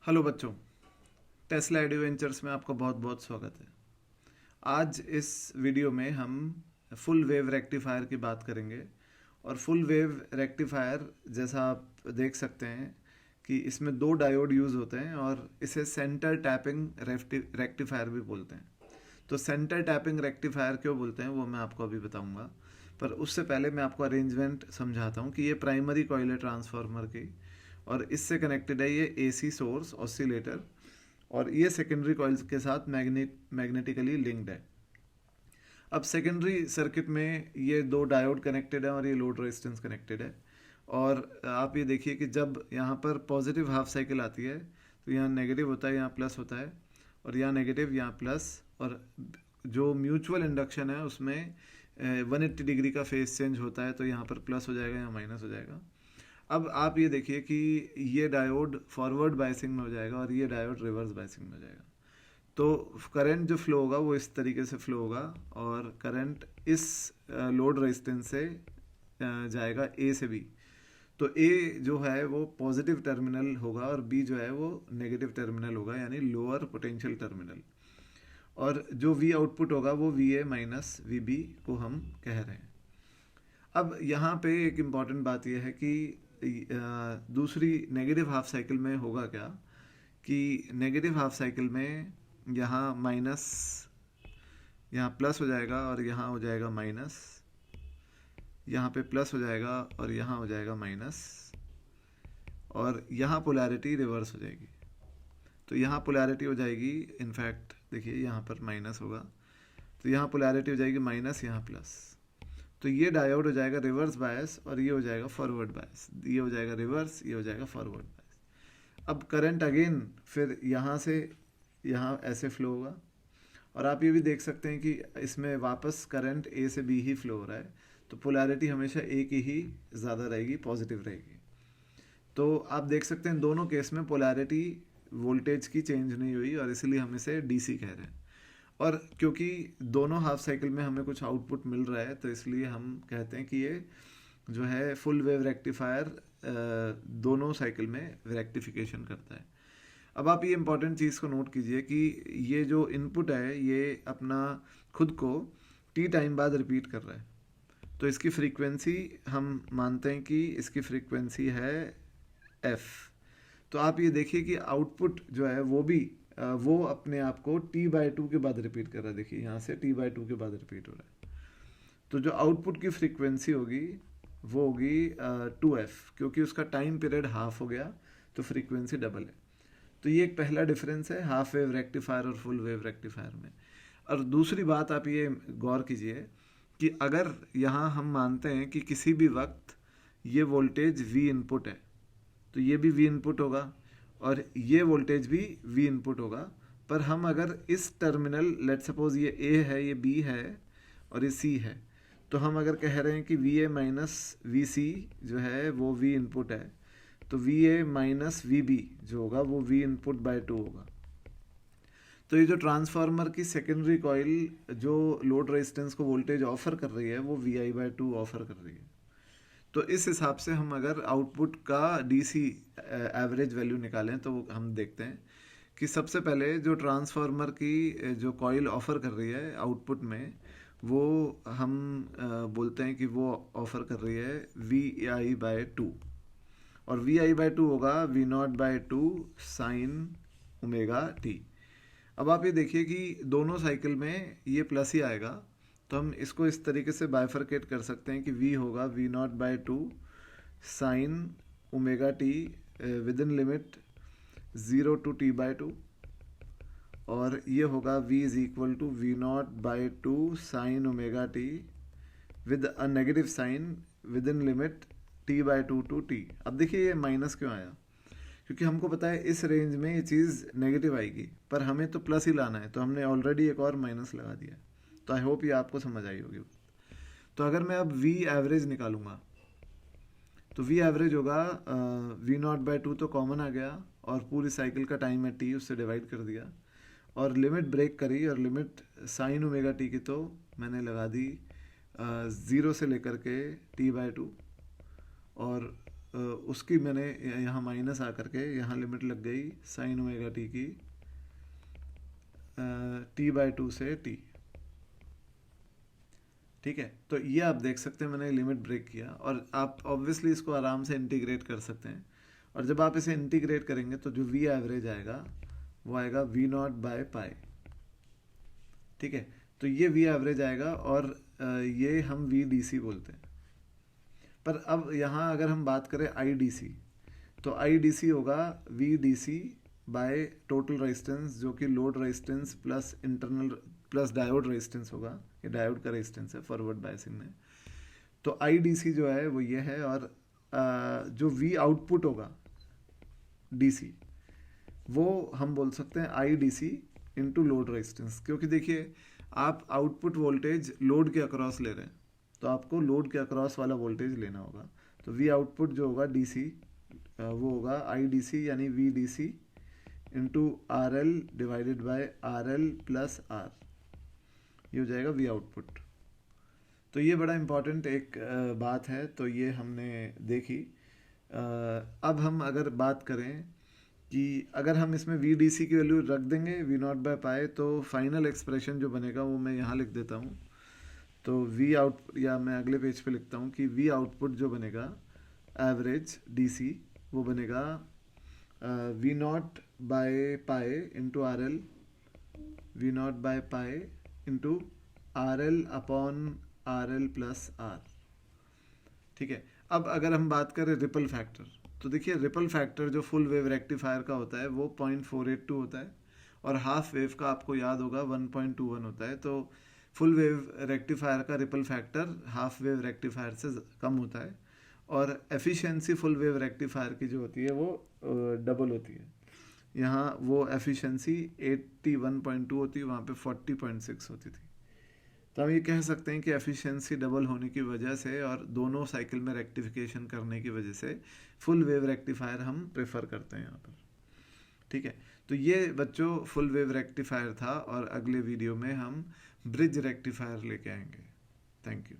Hello बच्चों, Tesla adventures में आपका बहुत बहुत स्वागत है। आज इस वीडियो में हम फुल वेव रेक्टिफायर की बात करेंगे। और फुल वेव रेक्टिफायर जैसा आप देख सकते हैं कि इसमें दो डायोड यूज़ होते हैं और इसे सेंटर टैपिंग रेक्टिफायर भी बोलते हैं। तो सेंटर टैपिंग रेक्टिफायर क्यों बोलते हैं वो मैं आपको अभी बताऊंगा। पर उससे पहले मैं आपको अरेंजमेंट समझाता हूँ कि ये प्राइमरी कॉइल है ट्रांसफार्मर की, और इससे कनेक्टेड है ये एसी सोर्स ऑसिलेटर, और ये सेकेंडरी कॉइल्स के साथ मैग्नेटिकली लिंक्ड है। अब सेकेंडरी सर्किट में ये दो डायोड कनेक्टेड है और ये लोड रेजिस्टेंस कनेक्टेड है। और आप ये देखिए कि जब यहाँ पर पॉजिटिव हाफ साइकिल आती है तो यहाँ नेगेटिव होता है, यहाँ प्लस होता है, और यहाँ नेगेटिव यहाँ प्लस। और जो म्यूचुअल इंडक्शन है उसमें 180 डिग्री का फेस चेंज होता है, तो यहाँ पर प्लस हो जाएगा, यहाँ माइनस हो जाएगा। अब आप ये देखिए कि ये डायोड फॉरवर्ड बायसिंग में हो जाएगा और ये डायोड रिवर्स बायसिंग में हो जाएगा। तो करंट जो फ्लो होगा वो इस तरीके से फ्लो होगा, और करंट इस लोड रेजिस्टेंस से जाएगा ए से बी। तो ए जो है वो पॉजिटिव टर्मिनल होगा और बी जो है वो नेगेटिव टर्मिनल होगा, यानी लोअर पोटेंशियल टर्मिनल। और जो वी आउटपुट होगा वो V A minus V B को हम कह रहे हैं। अब यहाँ पे एक इम्पॉर्टेंट बात यह है कि दूसरी नेगेटिव हाफ साइकिल में होगा क्या, कि नेगेटिव हाफ साइकिल में यहाँ माइनस, यहाँ प्लस हो जाएगा और यहाँ हो जाएगा माइनस, यहाँ पे प्लस हो जाएगा और यहाँ हो जाएगा माइनस, और यहाँ पोलैरिटी रिवर्स हो जाएगी। तो यहाँ पोलैरिटी हो जाएगी, इनफैक्ट देखिए यहाँ पर माइनस होगा तो यहाँ पोलैरिटी हो जाएगी माइनस, यहाँ प्लस। तो ये डायोड हो जाएगा रिवर्स बायस और ये हो जाएगा फॉरवर्ड बायस। ये हो जाएगा रिवर्स, ये हो जाएगा फॉरवर्ड बायस। अब करंट अगेन फिर यहाँ से यहाँ ऐसे फ्लो होगा, और आप ये भी देख सकते हैं कि इसमें वापस करंट ए से बी ही फ्लो हो रहा है, तो पोलैरिटी हमेशा ए की ही ज़्यादा रहेगी, पॉजिटिव रहेगी। तो आप देख सकते हैं दोनों केस में पोलैरिटी वोल्टेज की चेंज नहीं हुई, और इसीलिए हम इसे डीसी कह रहे हैं। और क्योंकि दोनों हाफ साइकिल में हमें कुछ आउटपुट मिल रहा है, तो इसलिए हम कहते हैं कि ये जो है फुल वेव रेक्टिफायर दोनों साइकिल में रेक्टिफिकेशन करता है। अब आप ये इंपॉर्टेंट चीज़ को नोट कीजिए कि ये जो इनपुट है ये अपना खुद को टी टाइम बाद रिपीट कर रहा है। तो इसकी फ्रीक्वेंसी हम मानते हैं कि इसकी फ्रीक्वेंसी है एफ। तो आप ये देखिए कि आउटपुट जो है वो भी वो अपने आप को t/2 के बाद रिपीट कर रहा है। देखिए यहाँ से t/2 के बाद रिपीट हो रहा है। तो जो आउटपुट की फ्रीक्वेंसी होगी वो होगी 2f, क्योंकि उसका टाइम पीरियड हाफ हो गया तो फ्रीक्वेंसी डबल है। तो ये एक पहला डिफरेंस है हाफ वेव रेक्टिफायर और फुल वेव रेक्टिफायर में। और दूसरी बात आप ये गौर कीजिए कि अगर यहाँ हम मानते हैं कि किसी भी वक्त ये वोल्टेज v इनपुट है, तो ये भी v इनपुट होगा और ये वोल्टेज भी v इनपुट होगा। पर हम अगर इस टर्मिनल, लेट सपोज ये a है, ये b है और ये c है, तो हम अगर कह रहे हैं कि va माइनस वी सी जो है वो v इनपुट है, तो va माइनस वी बी जो होगा वो v इनपुट बाय 2 होगा। तो ये जो ट्रांसफार्मर की सेकेंडरी कॉइल जो लोड रेजिस्टेंस को वोल्टेज ऑफर कर रही है वो vi/2 ऑफर कर रही है। तो इस हिसाब से हम अगर आउटपुट का डीसी एवरेज वैल्यू निकालें तो हम देखते हैं कि सबसे पहले जो ट्रांसफार्मर की जो कॉइल ऑफर कर रही है आउटपुट में, वो हम बोलते हैं कि वो ऑफर कर रही है vi/2, और vi/2 होगा v0/2 साइन ओमेगा टी। अब आप ये देखिए कि दोनों साइकिल में ये प्लस ही आएगा, तो हम इसको इस तरीके से बाइफरकेट कर सकते हैं कि v होगा v0/2 sine omega T within limit 0 to t/2, और ये होगा v is equal to v0/2 sine omega T with a negative sign within limit t/2 to t। अब देखिए ये माइनस क्यों आया, क्योंकि हमको पता है इस रेंज में ये चीज़ नेगेटिव आएगी, पर हमें तो प्लस ही लाना है, तो हमने ऑलरेडी एक और माइनस लगा दिया। तो आई होप ये आपको समझ आई होगी। तो अगर मैं अब वी एवरेज निकालूंगा तो वी एवरेज होगा v0/2 तो कॉमन आ गया, और पूरी साइकिल का टाइम है t, उससे डिवाइड कर दिया और लिमिट ब्रेक करी, और लिमिट साइन ओमेगा टी की तो मैंने लगा दी 0 से लेकर के t/2, और उसकी मैंने यहाँ माइनस आकर के यहाँ लिमिट लग गई साइन ओमेगा टी की t/2 से t। ठीक है, तो ये आप देख सकते हैं मैंने लिमिट ब्रेक किया, और आप ऑब्वियसली इसको आराम से इंटीग्रेट कर सकते हैं। और जब आप इसे इंटीग्रेट करेंगे तो जो v एवरेज आएगा वो आएगा v0/π। ठीक है, तो ये v एवरेज आएगा, और ये हम vdc बोलते हैं। पर अब यहाँ अगर हम बात करें idc, तो idc होगा vdc बाय टोटल रेजिस्टेंस, जो कि load resistance plus internal plus diode resistance होगा। ये डायोड का रेजिस्टेंस है फॉरवर्ड बायसिंग में। तो idc जो है वो ये है, और जो v आउटपुट होगा dc, वो हम बोल सकते हैं idc इंटू लोड रेजिस्टेंस। क्योंकि देखिए आप आउटपुट वोल्टेज लोड के अक्रॉस ले रहे हैं, तो आपको लोड के अक्रॉस वाला वोल्टेज लेना होगा। तो v आउटपुट जो होगा dc वो होगा idc यानी vdc into RL divided by RL plus R, ये हो जाएगा v आउटपुट। तो ये बड़ा इम्पॉर्टेंट एक बात है, तो ये हमने देखी। अब हम अगर बात करें कि अगर हम इसमें vdc की वैल्यू रख देंगे v0/π, तो फाइनल एक्सप्रेशन जो बनेगा वो मैं यहाँ लिख देता हूँ। तो v आउट, या मैं अगले पेज पे लिखता हूँ कि v आउटपुट जो बनेगा एवरेज dc, वो बनेगा v0/π into RL, v0/π into RL upon RL plus R। ठीक है, अब अगर हम बात करें रिपल फैक्टर, तो देखिए रिपल फैक्टर जो फुल वेव रेक्टिफायर का होता है वो 0.482 होता है, और हाफ वेव का आपको याद होगा 1.21 होता है। तो फुल वेव रेक्टिफायर का ripple factor half wave rectifier से कम होता है, और एफिशिएंसी फुल वेव रेक्टिफायर की जो होती है वो डबल होती है। यहाँ वो एफिशिएंसी 81.2 होती है, वहाँ पे 40.6 होती थी। तो हम ये कह सकते हैं कि एफिशिएंसी डबल होने की वजह से और दोनों साइकिल में रेक्टिफिकेशन करने की वजह से फुल वेव रेक्टिफायर हम प्रेफर करते हैं यहाँ पर। ठीक है, तो ये बच्चों फुल वेव रेक्टिफायर था, और अगले वीडियो में हम ब्रिज रेक्टिफायर लेके आएंगे। Thank you.